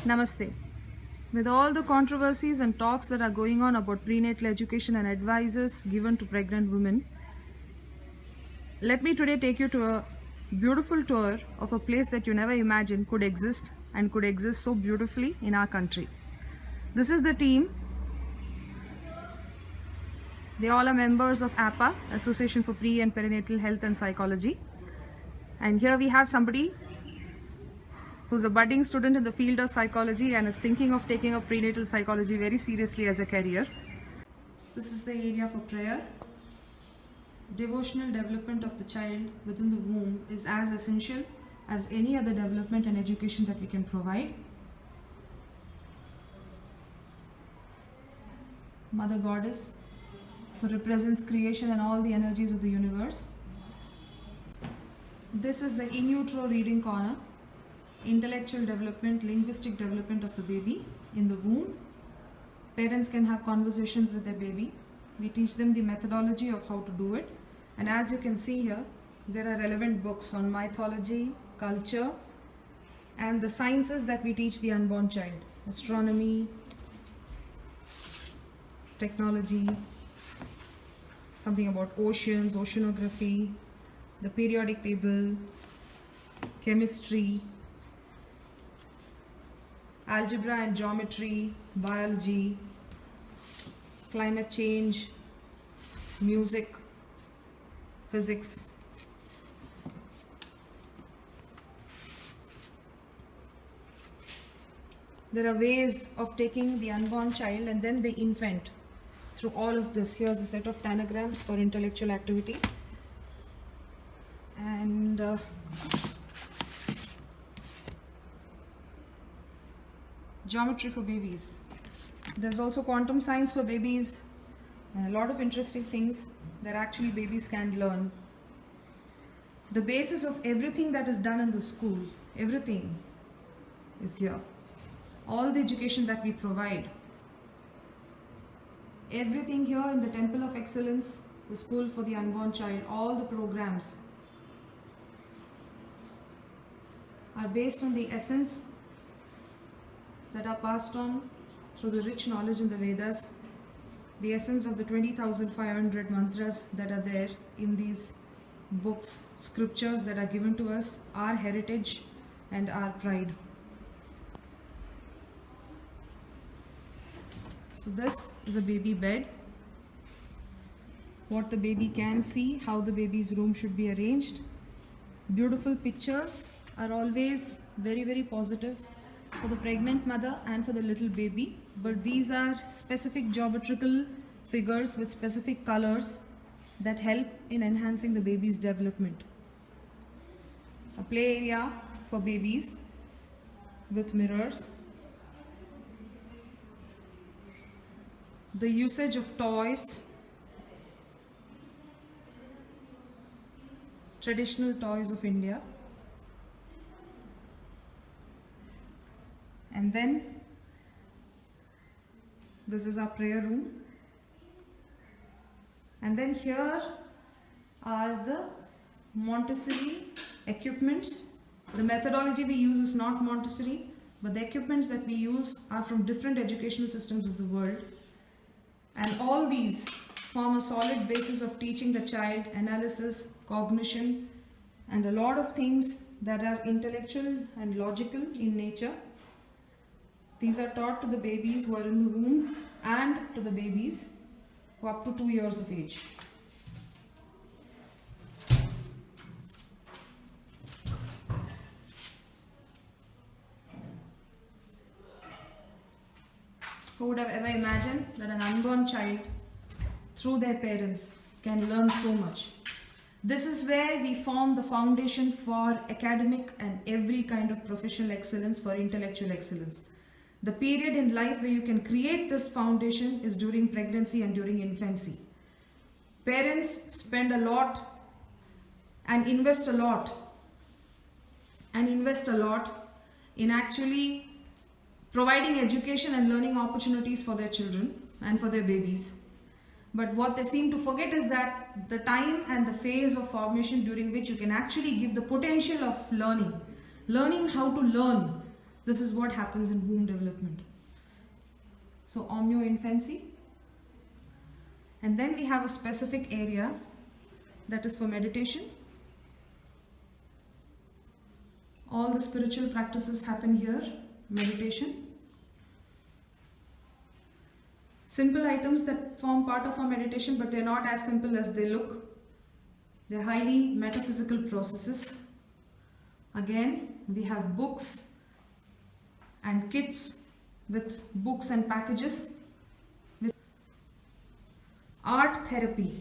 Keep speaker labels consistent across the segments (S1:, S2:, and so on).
S1: Namaste. With all the controversies and talks that are going on about prenatal education and advices given to pregnant women, let me today take you to a beautiful tour of a place that you never imagined could exist and could exist so beautifully in our country. This is the team. They all are members of APA, Association for Pre and Perinatal Health and Psychology. And here we have somebody who's a budding student in the field of psychology and is thinking of taking up prenatal psychology very seriously as a career. This is the area for prayer. Devotional development of the child within the womb is as essential as any other development and education that we can provide. Mother Goddess, who represents creation and all the energies of the universe. This is the in utero reading corner. Intellectual development, linguistic development of the baby in the womb. Parents can have conversations with their baby. We teach them the methodology of how to do it. And as you can see here, there are relevant books on mythology, culture, and the sciences that we teach the unborn child. Astronomy, technology, something about oceans, oceanography, the periodic table, chemistry, algebra and geometry, biology, climate change, music, physics. There are ways of taking the unborn child and then the infant through all of this. Here's a set of tanagrams for intellectual activity. And geometry for babies. There's also quantum science for babies and a lot of interesting things that actually babies can learn. The basis of everything that is done in the school, everything is here. All the education that we provide, everything here in the Temple of Excellence, the school for the unborn child, all the programs are based on the essence that are passed on through the rich knowledge in the Vedas, the essence of the 20,500 mantras that are there in these books, scriptures that are given to us, our heritage and our pride. So this is a baby bed. What the baby can see, how the baby's room should be arranged. Beautiful pictures are always very, very positive for the pregnant mother and for the little baby, but these are specific geometrical figures with specific colors that help in enhancing the baby's development. A play area for babies with mirrors. The usage of toys, traditional toys of India. And then this is our prayer room. And then here are the Montessori equipments. The methodology we use is not Montessori, but the equipments that we use are from different educational systems of the world. And all these form a solid basis of teaching the child analysis, cognition, and a lot of things that are intellectual and logical in nature. These are taught to the babies who are in the womb and to the babies who are up to 2 years of age. Who would have ever imagined that an unborn child, through their parents, can learn so much? This is where we form the foundation for academic and every kind of professional excellence, for intellectual excellence. The period in life where you can create this foundation is during pregnancy and during infancy. Parents spend a lot and invest a lot in actually providing education and learning opportunities for their children and for their babies. But what they seem to forget is that the time and the phase of formation during which you can actually give the potential of learning how to learn, This is what happens in womb development. So omnio-infancy. And then we have a specific area that is for meditation. All the spiritual practices happen here. Meditation. Simple items that form part of our meditation, but they're not as simple as they look. They're highly metaphysical processes. Again, we have books and kits with books and packages. Art therapy.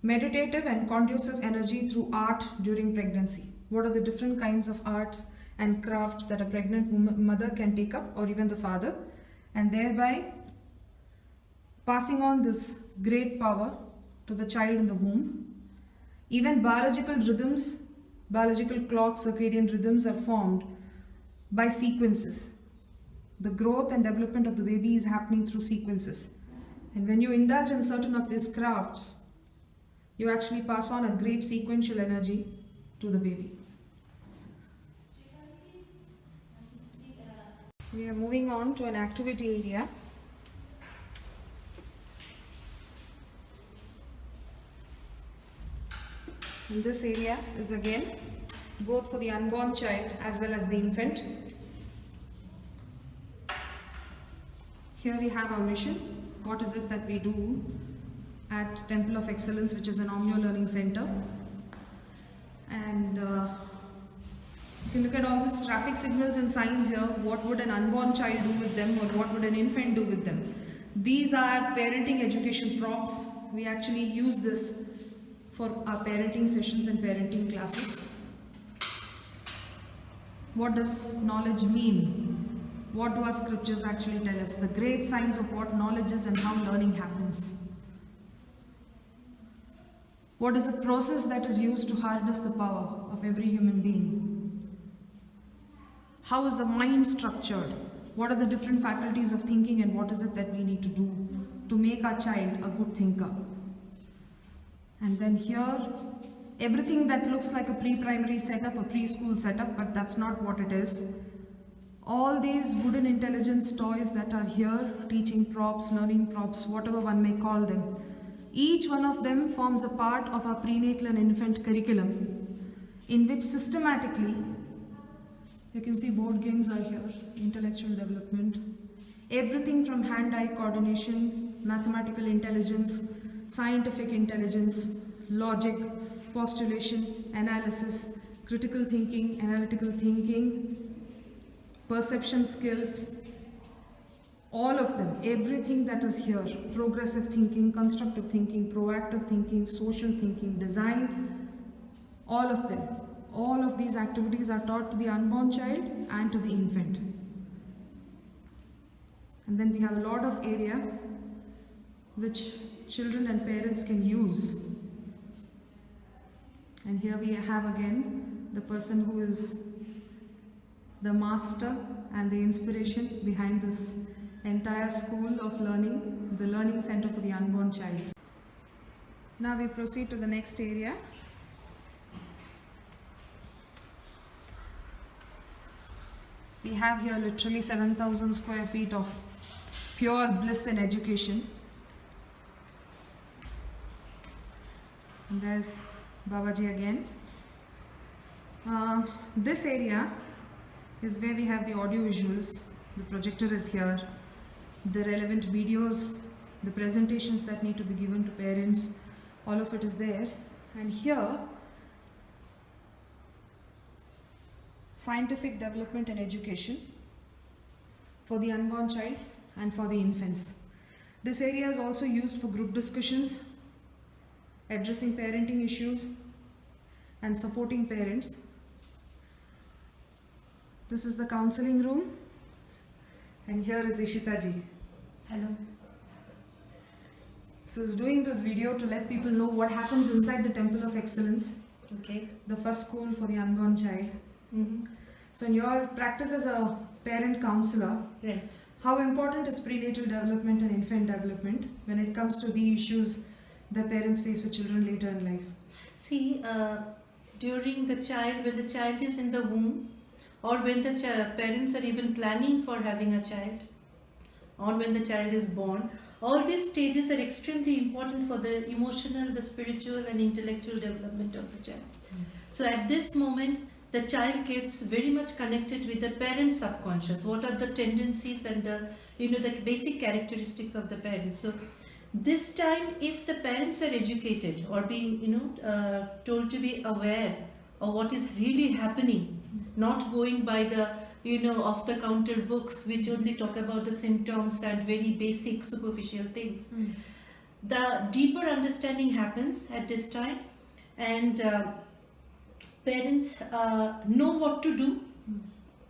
S1: Meditative and conducive energy through art during pregnancy. What are the different kinds of arts and crafts that a pregnant mother can take up, or even the father, and thereby passing on this great power to the child in the womb. Even biological rhythms, biological clocks, circadian rhythms are formed by sequences. The growth and development of the baby is happening through sequences. And when you indulge in certain of these crafts, you actually pass on a great sequential energy to the baby. We are moving on to an activity area. And this area is again both for the unborn child as well as the infant. Here we have our mission. What is it that we do at Temple of Excellence, which is an Omnio Learning Center? And you can look at all these traffic signals and signs here. What would an unborn child do with them, or what would an infant do with them? These are parenting education props. We actually use this for our parenting sessions and parenting classes. What does knowledge mean? What do our scriptures actually tell us? The great signs of what knowledge is and how learning happens. What is the process that is used to harness the power of every human being? How is the mind structured? What are the different faculties of thinking, and what is it that we need to do to make our child a good thinker? And then here, everything that looks like a pre-primary setup, a preschool setup, but that's not what it is. All these wooden intelligence toys that are here, teaching props, learning props, whatever one may call them, each one of them forms a part of our prenatal and infant curriculum, in which systematically, you can see board games are here, intellectual development, everything from hand-eye coordination, mathematical intelligence, scientific intelligence, logic, postulation, analysis, critical thinking, analytical thinking, perception skills, all of them, everything that is here, progressive thinking, constructive thinking, proactive thinking, social thinking, design, all of them, all of these activities are taught to the unborn child and to the infant. And then we have a lot of area which children and parents can use. And here we have again the person who is the master and the inspiration behind this entire school of learning, the Learning Center for the Unborn Child. Now we proceed to the next area. We have here literally 7,000 square feet of pure bliss and education. And there's Babaji again. This area is where we have the audio visuals. The projector is here. The relevant videos, the presentations that need to be given to parents, all of it is there. And here, scientific development and education for the unborn child and for the infants. This area is also used for group discussions, addressing parenting issues and supporting parents. This is the counseling room, and here is Ishita ji.
S2: Hello.
S1: So I was doing this video to let people know what happens inside the Temple of Excellence,
S2: Okay.
S1: the first school for the unborn child.
S2: Mm-hmm.
S1: So in your practice as a parent counselor,
S2: Right.
S1: how important is prenatal development and infant development when it comes to the issues that parents face with children later in life?
S2: See, when the child is in the womb, or when the parents are even planning for having a child, or when the child is born. All these stages are extremely important for the emotional, the spiritual, and intellectual development of the child. So at this moment, the child gets very much connected with the parent's subconscious. What are the tendencies and the the basic characteristics of the parents? So this time, if the parents are educated or being told to be aware of what is really happening, not going by the off the counter books which only talk about the symptoms and very basic superficial things, the deeper understanding happens at this time, and parents know what to do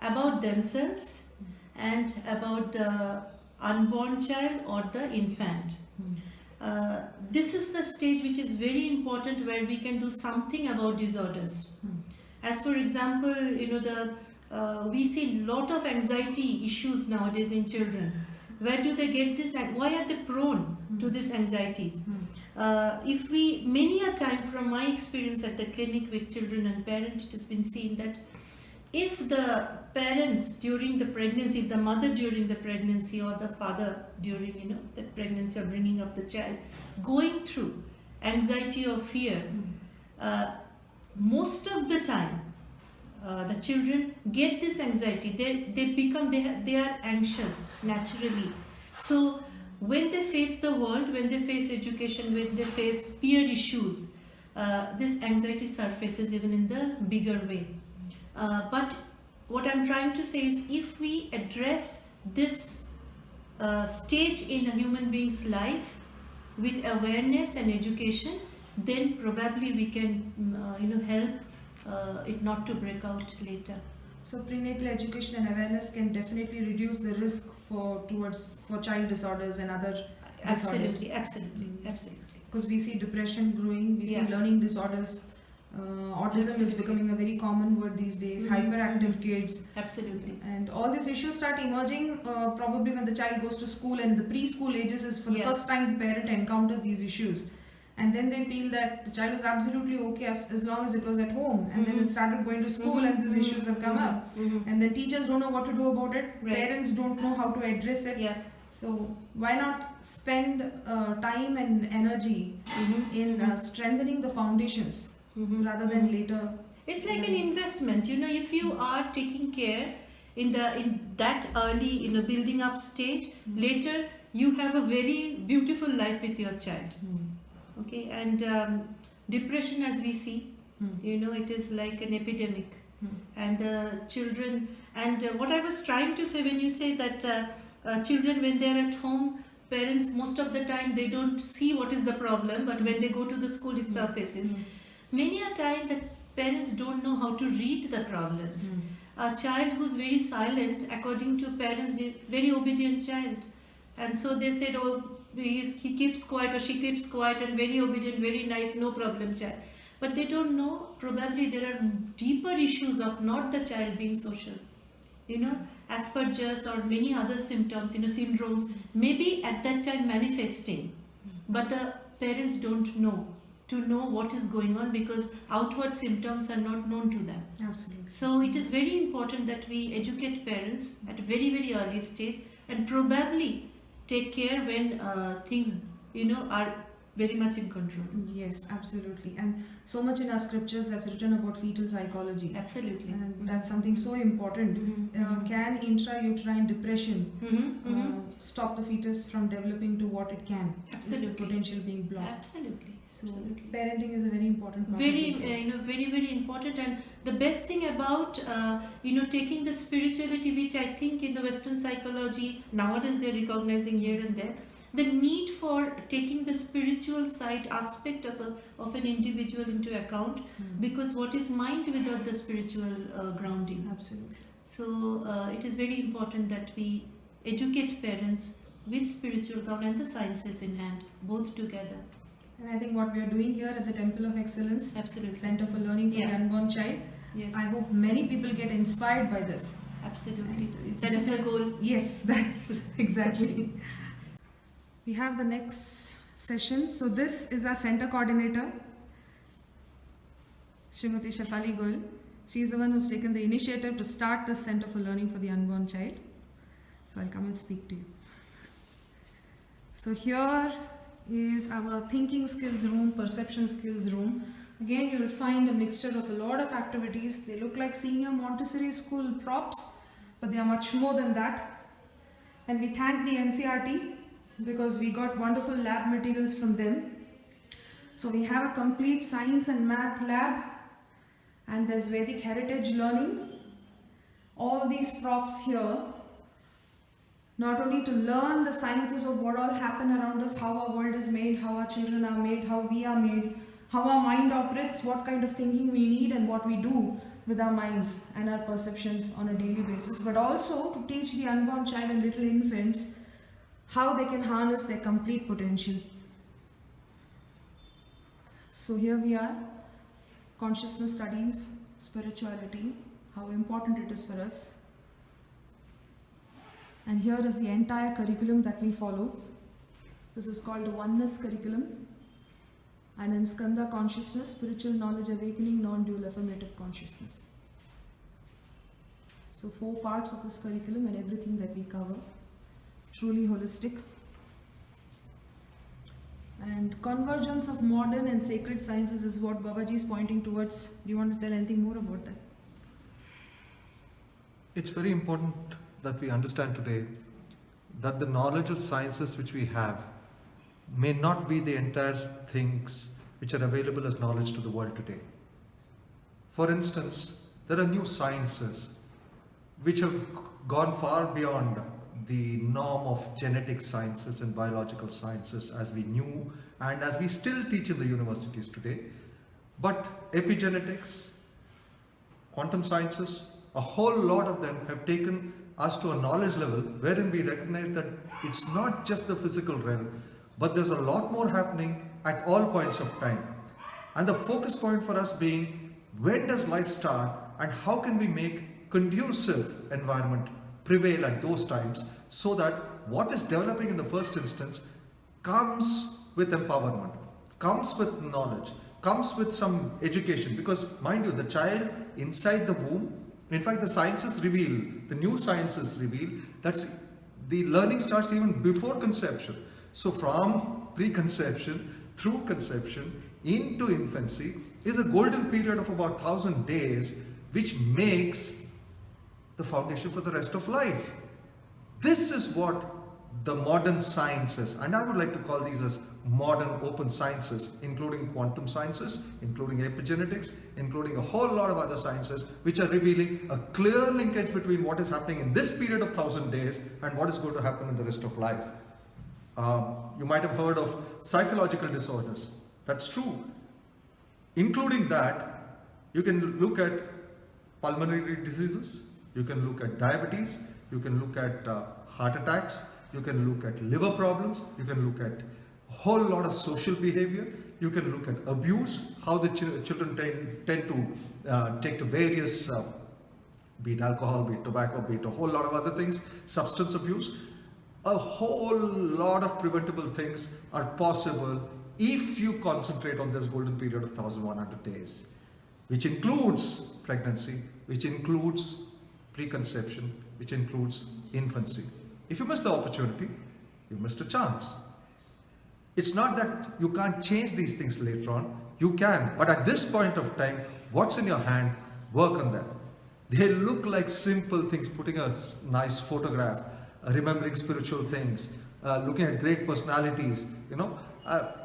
S2: about themselves and about the unborn child or the infant. This is the stage which is very important, where we can do something about disorders. As for example, we see a lot of anxiety issues nowadays in children. Where do they get this, and why are they prone to these anxieties? If we, many a time from my experience at the clinic with children and parents, it has been seen that if the parents during the pregnancy, the mother during the pregnancy or the father during the pregnancy or bringing up the child, going through anxiety or fear, most of the time the children get this anxiety. They are anxious naturally. So when they face the world, when they face education, when they face peer issues, this anxiety surfaces even in the bigger way. But what I'm trying to say is, if we address this stage in a human being's life with awareness and education, then probably we can help it not to break out later.
S1: So prenatal education and awareness can definitely reduce the risk for child disorders and other disorders.
S2: Absolutely.
S1: Because we see depression growing, we see learning disorders. Autism is becoming a very common word these days. Hyperactive kids.
S2: Absolutely.
S1: And all these issues start emerging probably when the child goes to school, and the preschool ages is for the first time the parent encounters these issues. And then they feel that the child is absolutely okay as long as it was at home. And then it started going to school and these issues have come up. And then teachers don't know what to do about it.
S2: Right.
S1: Parents don't know how to address it.
S2: Yeah.
S1: So why not spend time and energy in strengthening the foundations rather than later?
S2: It's like an investment. If you are taking care in that early building up stage, later you have a very beautiful life with your child. Okay, and depression, as we see, it is like an epidemic, and children. And what I was trying to say, when you say that children, when they are at home, parents most of the time they don't see what is the problem, but when they go to the school, it surfaces. Many a time the parents don't know how to read the problems. A child who's very silent, according to parents, is very obedient child, and so they said, oh, he keeps quiet or she keeps quiet and very obedient, very nice, no problem child. But they don't know, probably there are deeper issues of not the child being social. Asperger's or many other symptoms, syndromes, maybe at that time manifesting, but the parents don't know what is going on, because outward symptoms are not known to them.
S1: Absolutely.
S2: So it is very important that we educate parents at a very, very early stage, and probably take care when things are very much in control.
S1: Yes, absolutely. And so much in our scriptures that's written about fetal psychology.
S2: Absolutely.
S1: And that's something so important. Can intrauterine depression stop the fetus from developing to what it can?
S2: Absolutely.
S1: With the potential being blocked.
S2: Absolutely.
S1: So parenting is a very important part.
S2: Very,
S1: of this.
S2: very, very important. And the best thing about taking the spirituality, which I think in the Western psychology nowadays they're recognizing here and there, the need for taking the spiritual side aspect of an individual into account, because what is mind without the spiritual grounding?
S1: Absolutely.
S2: So it is very important that we educate parents with spiritual ground and the sciences in hand, both together.
S1: And I think what we are doing here at the Temple of Excellence,
S2: Absolutely.
S1: Center for Learning for the Unborn Child,
S2: Yes.
S1: I hope many people get inspired by this.
S2: Absolutely.
S1: It's
S2: That is the goal.
S1: Yes, that's exactly. We have the next session. So this is our center coordinator, Srimati Shefali Goel. She's the one who's taken the initiative to start this Center for Learning for the Unborn Child. So I'll come and speak to you. So here is our thinking skills room, perception skills room. Again, you will find a mixture of a lot of activities. They look like senior Montessori school props, but they are much more than that. And we thank the NCRT because we got wonderful lab materials from them. So we have a complete science and math lab, and there's Vedic heritage learning. All these props here, not only to learn the sciences of what all happen around us, how our world is made, how our children are made, how we are made, how our mind operates, what kind of thinking we need and what we do with our minds and our perceptions on a daily basis, but also to teach the unborn child and little infants how they can harness their complete potential. So here we are, consciousness studies, spirituality, how important it is for us. And here is the entire curriculum that we follow. This is called the Oneness Curriculum. And in Skanda Consciousness, Spiritual Knowledge Awakening, Non-Dual Affirmative Consciousness. So 4 parts of this curriculum and everything that we cover. Truly holistic. And convergence of modern and sacred sciences is what Babaji is pointing towards. Do you want to tell anything more about that?
S3: It's very important that we understand today that the knowledge of sciences which we have may not be the entire things which are available as knowledge to the world today. For instance, there are new sciences which have gone far beyond the norm of genetic sciences and biological sciences as we knew and as we still teach in the universities today. But epigenetics, quantum sciences, a whole lot of them have taken us to a knowledge level wherein we recognize that it's not just the physical realm, but there's a lot more happening at all points of time. And the focus point for us being, when does life start and how can we make conducive environment prevail at those times so that what is developing in the first instance comes with empowerment, comes with knowledge, comes with some education. Because mind you, the child inside the womb, in fact the sciences reveal, the new sciences reveal that the learning starts even before conception. So from preconception through conception into infancy is a golden period of about 1,000 days, which makes the foundation for the rest of life. This is what the modern sciences, and I would like to call these as modern open sciences, including quantum sciences, including epigenetics, including a whole lot of other sciences, which are revealing a clear linkage between what is happening in this period of 1,000 days and what is going to happen in the rest of life. You might have heard of psychological disorders. That's true. Including that, you can look at pulmonary diseases, you can look at diabetes, you can look at heart attacks, you can look at liver problems, you can look at a whole lot of social behavior, you can look at abuse, how the children tend to take to various, be it alcohol, be it tobacco, be it a whole lot of other things, substance abuse. A whole lot of preventable things are possible if you concentrate on this golden period of 1,100 days, which includes pregnancy, which includes preconception, which includes infancy. If you miss the opportunity, you missed a chance. It's not that you can't change these things later on, you can, but at this point of time, what's in your hand, work on that. They look like simple things, putting a nice photograph, remembering spiritual things, looking at great personalities,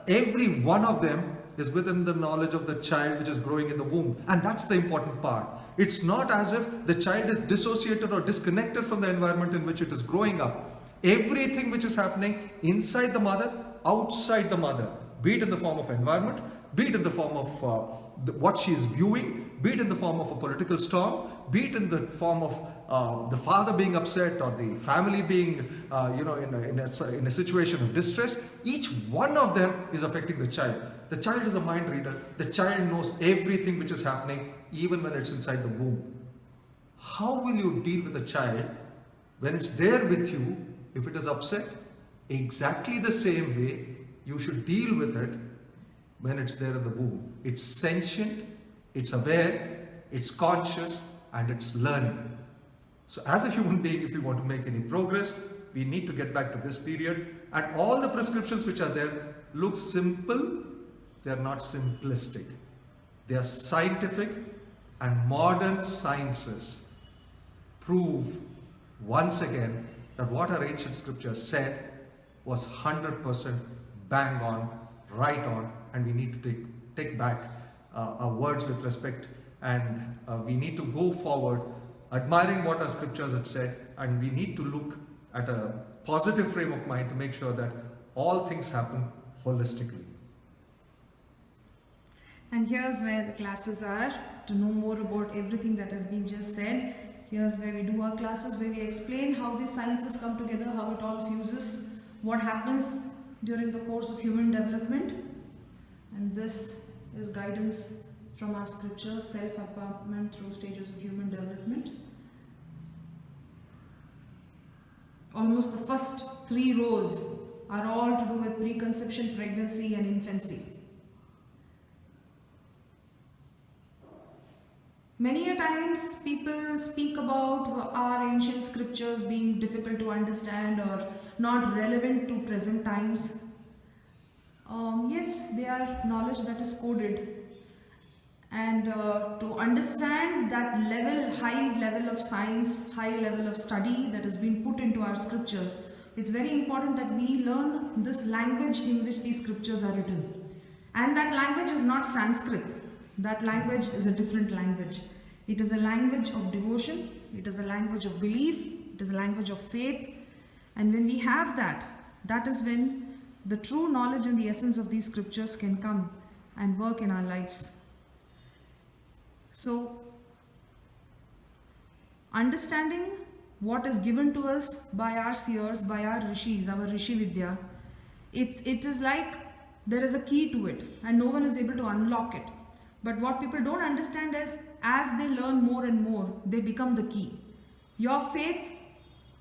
S3: every one of them is within the knowledge of the child which is growing in the womb. And that's the important part. It's not as if the child is dissociated or disconnected from the environment in which it is growing up. Everything which is happening inside the mother, outside the mother, be it in the form of environment, be it in the form of what she is viewing, be it in the form of a political storm, be it in the form of the father being upset or the family being in a situation of distress, each one of them is affecting the child. The child is a mind reader. The child knows everything which is happening even when it's inside the womb. How will you deal with a child when it's there with you if it is upset? Exactly the same way you should deal with it when it's there in the womb. It's sentient, it's aware, it's conscious, and it's learning. So, as a human being, if we want to make any progress, we need to get back to this period. And all the prescriptions which are there look simple, they are not simplistic. They are scientific, and modern sciences prove once again that what our ancient scriptures said was 100% bang on, right on, and we need to take back our words with respect, and we need to go forward admiring what our scriptures had said, and we need to look at a positive frame of mind to make sure that all things happen holistically.
S1: And here's where the classes are. To know more about everything that has been just said, here's where we do our classes, where we explain how these sciences come together, how it all fuses, what happens during the course of human development. And this is guidance from our scriptures, self-empowerment through stages of human development. Almost the first 3 rows are all to do with preconception, pregnancy, and infancy. Many a times people speak about our ancient scriptures being difficult to understand or not relevant to present times. Yes, they are knowledge that is coded. And to understand that level, high level of science, high level of study that has been put into our scriptures, it's very important that we learn this language in which these scriptures are written. And that language is not Sanskrit. That language is a different language. It is a language of devotion, it is a language of belief, it is a language of faith. And when we have that, that is when the true knowledge and the essence of these scriptures can come and work in our lives. So, understanding what is given to us by our seers, by our rishis, our Rishi Vidya, it is like there is a key to it and no one is able to unlock it. But what people don't understand is, as they learn more and more, they become the key. Your faith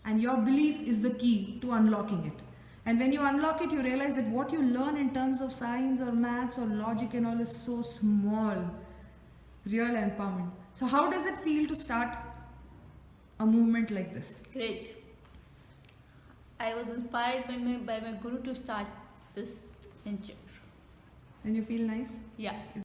S1: and your belief is the key to unlocking it. And when you unlock it, you realize that what you learn in terms of science or maths or logic and all is so small. Real empowerment. So how does it feel to start a movement like this?
S4: Great. I was inspired by my guru to start this venture.
S1: And you feel nice?
S4: Yeah.